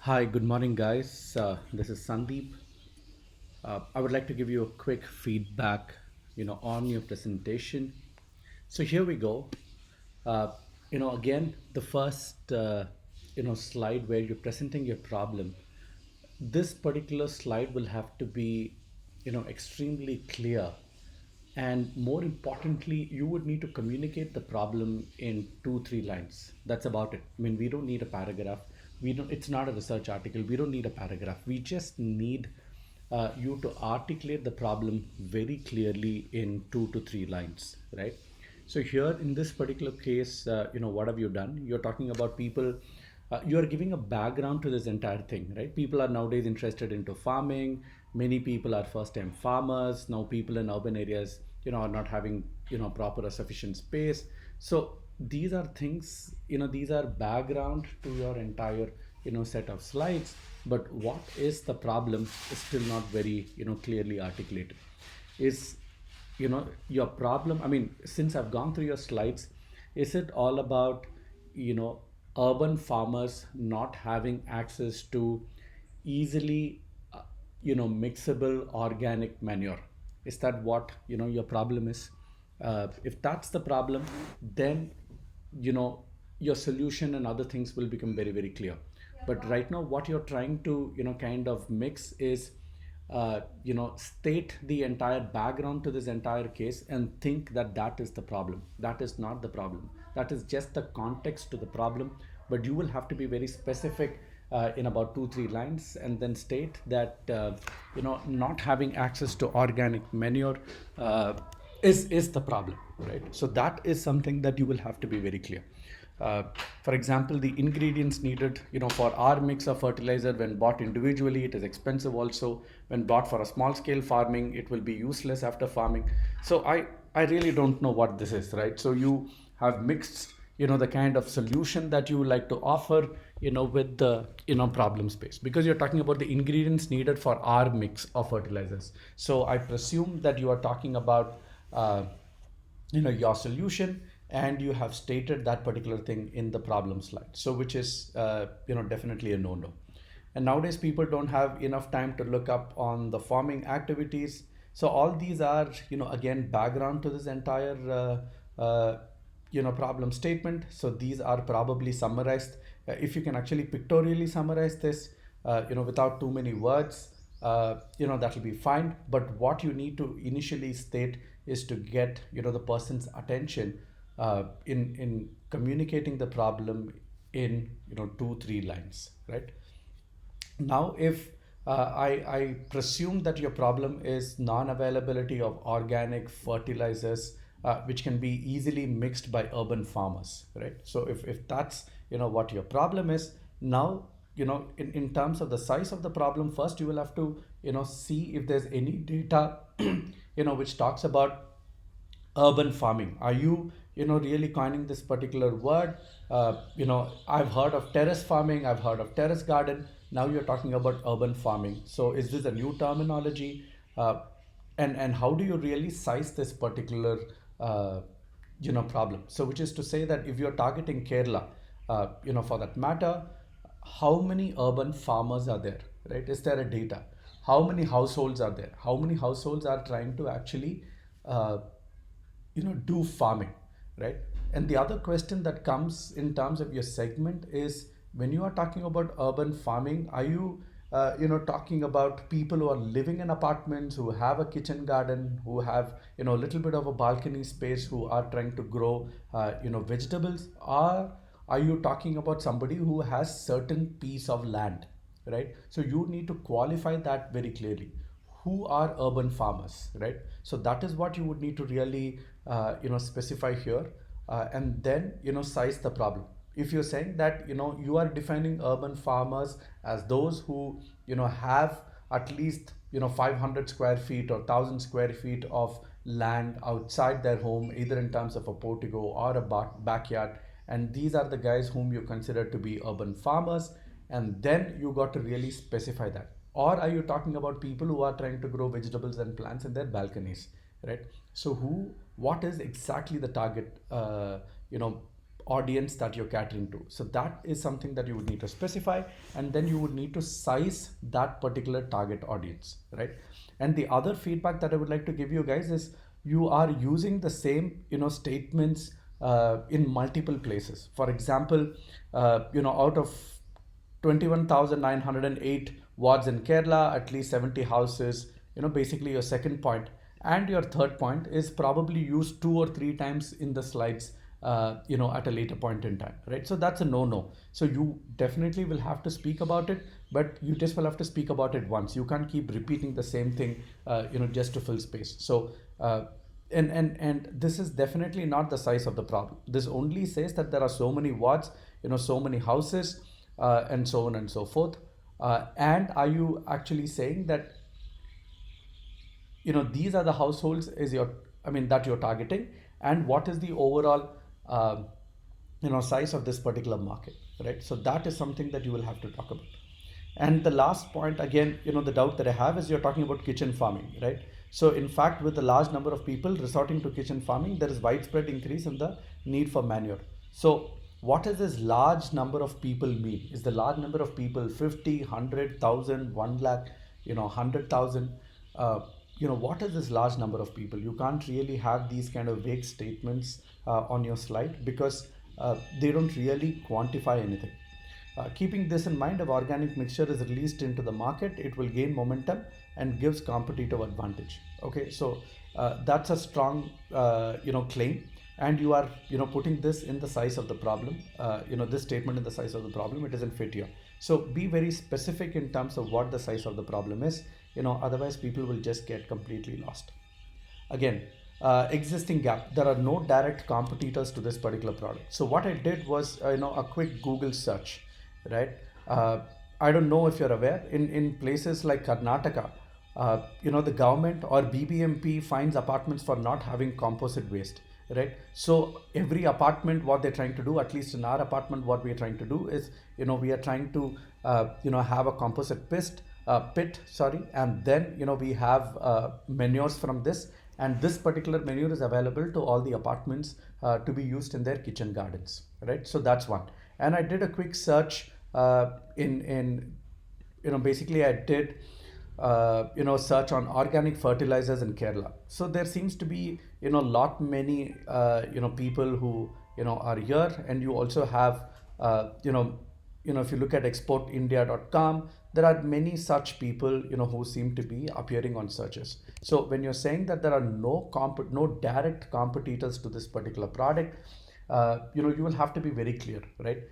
Hi, good morning, guys. This is Sandeep. I would like to give you a quick feedback, on your presentation. So here we go. Uh, again, the first, slide where you're presenting your problem. This particular slide will have to be, extremely clear, and more importantly, you would need to communicate the problem in 2 3 lines. That's about it. I mean, we don't need a paragraph. We don't It's not a research article. We don't need a paragraph. We just need you to articulate the problem very clearly in 2 to 3 lines, right? So here in this particular case, what have you done? You're talking about people. You are giving a background to this entire thing, right? People are nowadays interested into farming. Many people are first-time farmers. Now people in urban areas, are not having, proper or sufficient space. So these are things, these are background to your entire, set of slides. But what is the problem is still not very, clearly articulated. Is your problem, I mean, since I've gone through your slides, is it all about you know urban farmers not having access to easily mixable organic manure? Is that what your problem is? If that's the problem, then you know your solution and other things will become very very clear. But right now what you're trying to kind of mix is state the entire background to this entire case and think that that is the problem. That is not the problem. That is just the context to the problem. But you will have to be very specific in about 2 3 lines, and then state that not having access to organic manure is the problem, right? So that is something that you will have to be very clear. uh, for example, the ingredients needed, for our mix of fertilizer, when bought individually, it is expensive also. When bought for a small scale farming, it will be useless after farming. So I really don't know what this is, right? So you have mixed, the kind of solution that you would like to offer, with the, problem space, because you're talking about the ingredients needed for our mix of fertilizers. So I presume that you are talking about your solution, and you have stated that particular thing in the problem slide, so which is definitely a no-no. And nowadays people don't have enough time to look up on the farming activities. So all these are, again, background to this entire problem statement. So these are probably summarized. If you can actually pictorially summarize this, without too many words, that will be fine. But what you need to initially state is to get the person's attention in communicating the problem in 2 3 lines, right? Now, if I presume that your problem is non-availability of organic fertilizers, which can be easily mixed by urban farmers, right? So if that's what your problem is, now in terms of the size of the problem, first you will have to see if there's any data which talks about urban farming. Are you really coining this particular word? I've heard of terrace farming, I've heard of terrace garden. Now you're talking about urban farming. So is this a new terminology? And how do you really size this particular uh, problem? So which is to say that if you're targeting Kerala, for that matter, how many urban farmers are there, right? Is there a data? How many households are there? How many households are trying to actually uh, do farming, right? And the other question that comes in terms of your segment is, when you are talking about urban farming, are you talking about people who are living in apartments, who have a kitchen garden, who have a little bit of a balcony space, who are trying to grow vegetables? Or are you talking about somebody who has certain piece of land, right? So you need to qualify that very clearly. Who are urban farmers, right? So that is what you would need to really specify here, and then size the problem. If you're saying that you are defining urban farmers as those who have at least 500 square feet or 1000 square feet of land outside their home, either in terms of a portico or a backyard, and these are the guys whom you consider to be urban farmers, and then you got to really specify that. Or are you talking about people who are trying to grow vegetables and plants in their balconies, right? So what is exactly the target audience that you're catering to. So that is something that you would need to specify, and then you would need to size that particular target audience, right? And the other feedback that I would like to give you guys is you are using the same, statements in multiple places. For example, out of 21,908 wards in Kerala, at least 70 houses, basically your second point and your third point is probably used 2 or 3 times in the slides, at a later point in time, right? So that's a no-no. So you definitely will have to speak about it, but you just will have to speak about it once. You can't keep repeating the same thing, just to fill space. So, and this is definitely not the size of the problem. This only says that there are so many wards, so many houses, and so on and so forth. And are you actually saying that, these are the households that you're targeting, and what is the overall, size of this particular market, right? So that is something that you will have to talk about. And the last point, again, the doubt that I have is you're talking about kitchen farming, right? So in fact, with a large number of people resorting to kitchen farming, there is widespread increase in the need for manure. So what does this large number of people mean? Is the large number of people 50, 100,000, 1 lakh, 100,000? What is this large number of people? You can't really have these kind of vague statements on your slide because they don't really quantify anything. Keeping this in mind, if organic mixture is released into the market, it will gain momentum and gives competitive advantage. Okay, so that's a strong, claim, and you are, putting this in the size of the problem. This statement in the size of the problem, it doesn't fit here. So be very specific in terms of what the size of the problem is. Otherwise people will just get completely lost. Again, existing gap. There are no direct competitors to this particular product. So what I did was, a quick Google search, right? I don't know if you're aware, in places like Karnataka, the government or BBMP fines apartments for not having composite waste, right? So every apartment, what they're trying to do, at least in our apartment, what we're trying to do is, we are trying to, have a composite pit, and then, we have manures from this, and this particular manure is available to all the apartments to be used in their kitchen gardens, right? So that's one. And I did a quick search basically I did search on organic fertilizers in Kerala. So there seems to be lot many people who are here, and you also have if you look at exportindia.com, there are many such people who seem to be appearing on searches. So when you're saying that there are no direct competitors to this particular product, you will have to be very clear, right?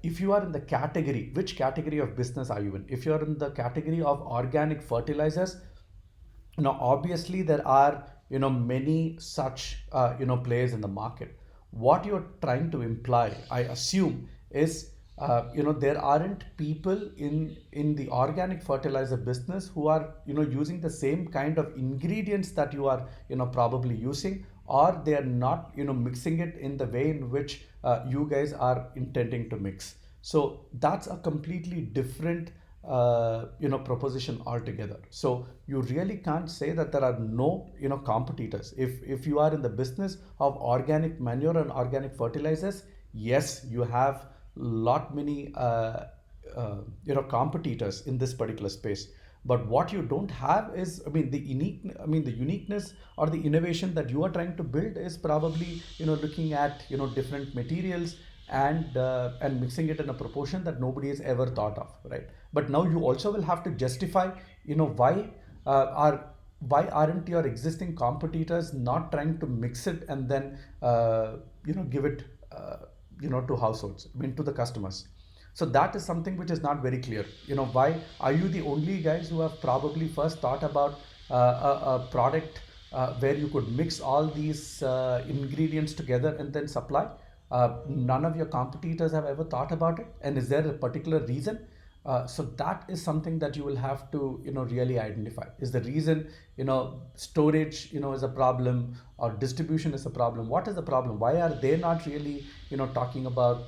If you are in the category, which category of business are you in? If you're in the category of organic fertilizers, obviously there are many such players in the market. What you're trying to imply, I assume, is there aren't people in the organic fertilizer business who are using the same kind of ingredients that you are probably using, or they are not mixing it in the way in which you guys are intending to mix. So that's a completely different proposition altogether. So you really can't say that there are no competitors. If you are in the business of organic manure and organic fertilizers, yes, you have lot many competitors in this particular space. But what you don't have is, the uniqueness or the innovation that you are trying to build is probably looking at different materials and mixing it in a proportion that nobody has ever thought of, right? But now you also will have to justify why aren't your existing competitors not trying to mix it and then give it to households, to the customers. So that is something which is not very clear. Why are you the only guys who have probably first thought about a product where you could mix all these ingredients together and then supply? None of your competitors have ever thought about it. And is there a particular reason? So that is something that you will have to really identify. Is the reason storage is a problem, or distribution is a problem? What is the problem? Why are they not really talking about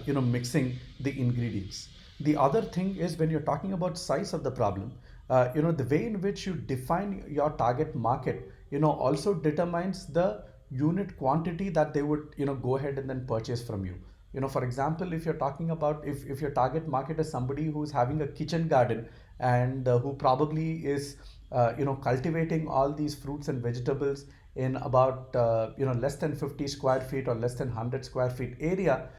mixing the ingredients? The other thing is, when you're talking about size of the problem, the way in which you define your target market also determines the unit quantity that they would, go ahead and then purchase from you. For example, if you're talking about, if your target market is somebody who's having a kitchen garden, and who probably is, cultivating all these fruits and vegetables in about, less than 50 square feet or less than 100 square feet area,